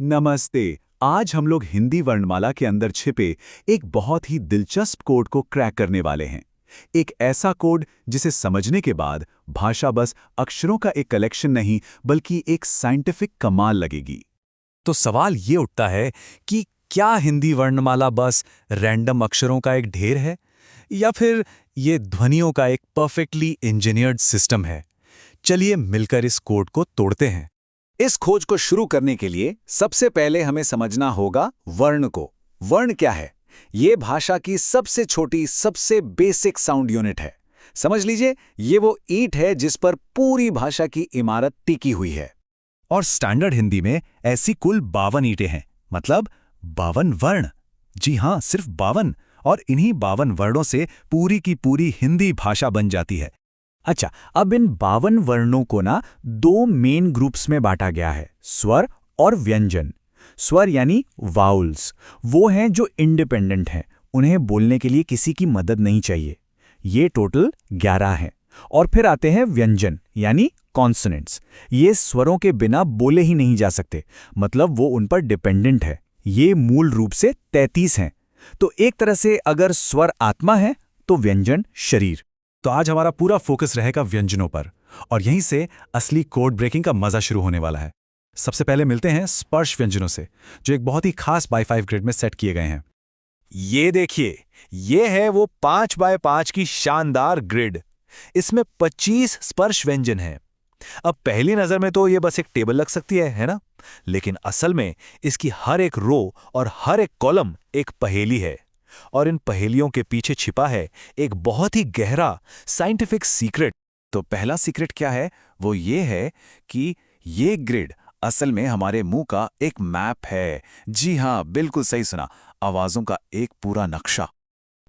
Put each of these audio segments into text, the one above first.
नमस्ते। आज हम लोग हिंदी वर्णमाला के अंदर छिपे एक बहुत ही दिलचस्प कोड को क्रैक करने वाले हैं। एक ऐसा कोड जिसे समझने के बाद भाषा बस अक्षरों का एक कलेक्शन नहीं बल्कि एक साइंटिफिक कमाल लगेगी। तो सवाल ये उठता है कि क्या हिंदी वर्णमाला बस रैंडम अक्षरों का एक ढेर है या फिर ये ध्वनियों का एक परफेक्टली इंजीनियर्ड सिस्टम है। चलिए मिलकर इस कोड को तोड़ते हैं। इस खोज को शुरू करने के लिए सबसे पहले हमें समझना होगा वर्ण को। वर्ण क्या है? ये भाषा की सबसे छोटी, सबसे बेसिक साउंड यूनिट है। समझ लीजिए, ये वो ईंट है जिस पर पूरी भाषा की इमारत टिकी हुई है। और स्टैंडर्ड हिंदी में ऐसी कुल 52 ईंटें हैं, मतलब 52 वर्ण। जी हाँ, सिर्फ 52। और इन्हीं 52 वर्णों से पूरी की पूरी हिंदी भाषा बन जाती है। अच्छा, अब इन 52 वर्णों को ना दो मेन ग्रुप्स में बांटा गया है, स्वर और व्यंजन। स्वर यानी वाउल्स, वो हैं जो इंडिपेंडेंट हैं, उन्हें बोलने के लिए किसी की मदद नहीं चाहिए। ये टोटल 11 हैं। और फिर आते हैं व्यंजन यानी कॉन्सोनेंट्स। ये स्वरों के बिना बोले ही नहीं जा सकते, मतलब वो उन पर डिपेंडेंट है। ये मूल रूप से 33 हैं। तो एक तरह से अगर स्वर आत्मा है तो व्यंजन शरीर। तो आज हमारा पूरा फोकस रहेगा व्यंजनों पर, और यहीं से असली कोड ब्रेकिंग का मजा शुरू होने वाला है। सबसे पहले मिलते हैं स्पर्श व्यंजनों से, जो एक बहुत ही खास बाई 5 ग्रिड में सेट किए गए हैं। ये देखिए, ये है वो 5 बाय 5 की शानदार ग्रिड। इसमें 25 स्पर्श व्यंजन हैं। अब पहली नजर में तो ये बस एक टेबल लग सकती है ना? लेकिन असल में इसकी हर एक रो और हर एक कॉलम एक पहेली है। और इन पहेलियों के पीछे छिपा है एक बहुत ही गहरा साइंटिफिक सीक्रेट। तो पहला सीक्रेट क्या है? वो ये है कि ये ग्रिड असल में हमारे मुंह का एक मैप है। जी हाँ, बिल्कुल सही सुना, आवाजों का एक पूरा नक्शा।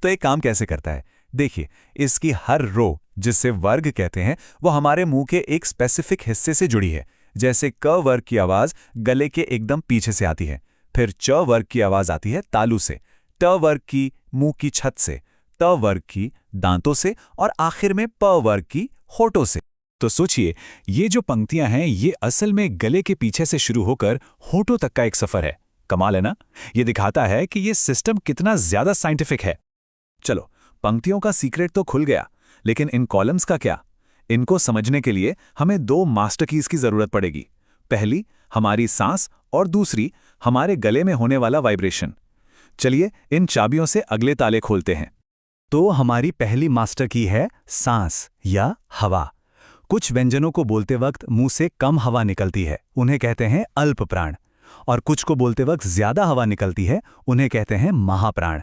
तो एक काम कैसे करता है? देखिए, इसकी हर रो, जिसे वर्ग कहते हैं, वो हमारे मुंह के एक स्पेसिफिक हिस्से से जुड़ी है। जैसे क वर्ग की आवाज गले के एकदम पीछे से आती है, फिर च वर्ग की आवाज आती है तालू से, ट वर्ग की मुंह की छत से, त वर्ग की दांतों से, और आखिर में प वर्ग की होठों से। तो सोचिए, ये जो पंक्तियां हैं ये असल में गले के पीछे से शुरू होकर होठों तक का एक सफर है। कमाल है ना? ये दिखाता है कि ये सिस्टम कितना ज्यादा साइंटिफिक है। चलो, पंक्तियों का सीक्रेट तो खुल गया, लेकिन इन कॉलम्स का क्या? इनको समझने के लिए हमें दो मास्टर कीज की जरूरत पड़ेगी। पहली हमारी सांस और दूसरी हमारे गले में होने वाला वाइब्रेशन। चलिए इन चाबियों से अगले ताले खोलते हैं। तो हमारी पहली मास्टर की है सांस या हवा। कुछ व्यंजनों को बोलते वक्त मुंह से कम हवा निकलती है, उन्हें कहते हैं अल्प प्राण। और कुछ को बोलते वक्त ज्यादा हवा निकलती है, उन्हें कहते हैं महाप्राण।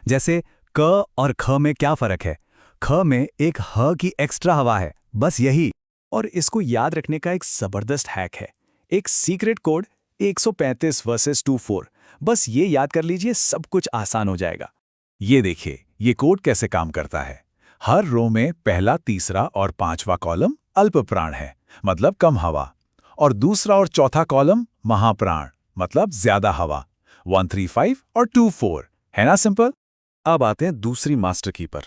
जैसे क और ख में क्या फर्क है? ख में एक ह की एक्स्ट्रा हवा है, बस यही। और इसको याद रखने का एक जबरदस्त हैक है, एक सीक्रेट कोड 135 वर्सेस 24। बस ये याद कर लीजिए, सब कुछ आसान हो जाएगा। ये देखिए, ये कोड कैसे काम करता है। हर रो में पहला, तीसरा और पांचवा कॉलम अल्प प्राण है, मतलब कम हवा, और दूसरा और चौथा कॉलम महाप्राण, मतलब ज्यादा हवा। 135 और 24 है ना? सिंपल। अब आते हैं दूसरी मास्टर की पर।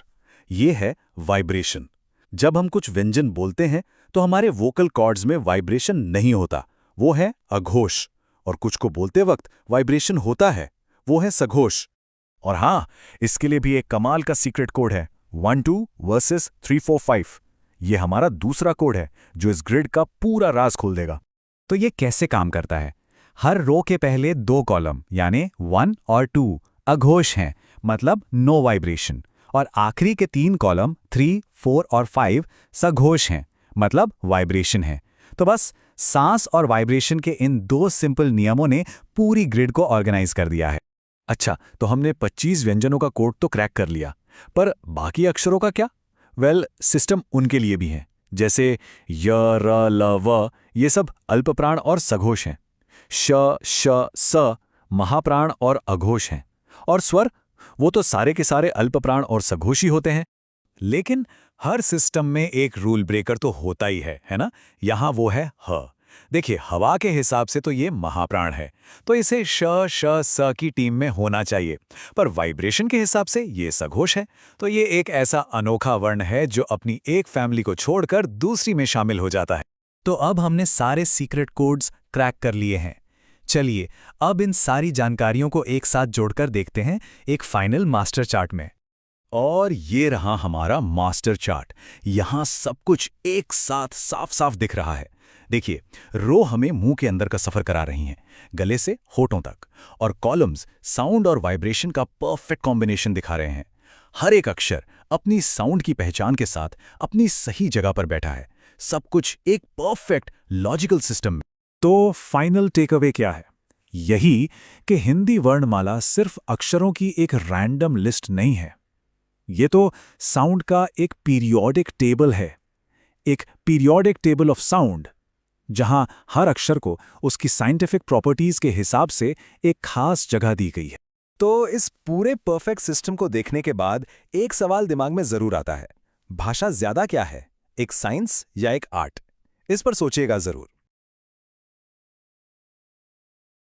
यह है वाइब्रेशन। जब हम कुछ व्यंजन बोलते हैं तो हमारे वोकल कॉर्ड्स में वाइब्रेशन नहीं होता, वो है अघोष। और कुछ को बोलते वक्त वाइब्रेशन होता है, वो है सघोष। और हाँ, इसके लिए भी एक कमाल का सीक्रेट कोड है, 12 वर्सेस 345। ये हमारा दूसरा कोड है जो इस ग्रिड का पूरा राज खोल देगा। तो ये कैसे काम करता है? हर रो के पहले दो कॉलम यानी 1 और 2 अघोष हैं, मतलब नो वाइब्रेशन। और आखिरी के 3 कॉलम 3, 4 और 5 सघोष हैं, मतलब वाइब्रेशन है। तो बस सांस और वाइब्रेशन के इन दो सिंपल नियमों ने पूरी ग्रिड को ऑर्गेनाइज कर दिया है। अच्छा, तो हमने 25 व्यंजनों का कोड तो क्रैक कर लिया, पर बाकी अक्षरों का क्या? वेल, सिस्टम उनके लिए भी है। जैसे य, र, ल, व, ये सब अल्पप्राण और सघोष हैं। श, श, स महाप्राण और अघोष हैं। और स्वर, वो तो सारे के सारे अल्पप्राण और सघोषी होते हैं। लेकिन हर सिस्टम में एक रूल ब्रेकर तो होता ही है ना? यहां वो है ह। देखिए, हवा के हिसाब से तो ये महाप्राण है, तो इसे श, श, स की टीम में होना चाहिए। पर वाइब्रेशन के हिसाब से ये सघोष है, तो ये एक ऐसा अनोखा वर्ण है जो अपनी एक फैमिली को छोड़कर दूसरी में शामिल हो जाता है। तो अब हमने सारे सीक्रेट कोड्स क्रैक कर लिए हैं। चलिए अब इन सारी जानकारियों को एक साथ जोड़कर देखते हैं एक फाइनल मास्टर चार्ट में। और ये रहा हमारा मास्टर चार्ट। यहाँ सब कुछ एक साथ साफ साफ दिख रहा है। देखिए, रो हमें मुंह के अंदर का सफर करा रही हैं, गले से होठों तक, और कॉलम्स साउंड और वाइब्रेशन का परफेक्ट कॉम्बिनेशन दिखा रहे हैं। हर एक अक्षर अपनी साउंड की पहचान के साथ अपनी सही जगह पर बैठा है, सब कुछ एक परफेक्ट लॉजिकल सिस्टम में। तो फाइनल टेकअवे क्या है? यही कि हिंदी वर्णमाला सिर्फ अक्षरों की एक रैंडम लिस्ट नहीं है। ये तो साउंड का एक पीरियोडिक टेबल है, एक पीरियोडिक टेबल ऑफ साउंड, जहां हर अक्षर को उसकी साइंटिफिक प्रॉपर्टीज के हिसाब से एक खास जगह दी गई है। तो इस पूरे परफेक्ट सिस्टम को देखने के बाद एक सवाल दिमाग में जरूर आता है, भाषा ज्यादा क्या है, एक साइंस या एक आर्ट? इस पर सोचिएगा जरूर।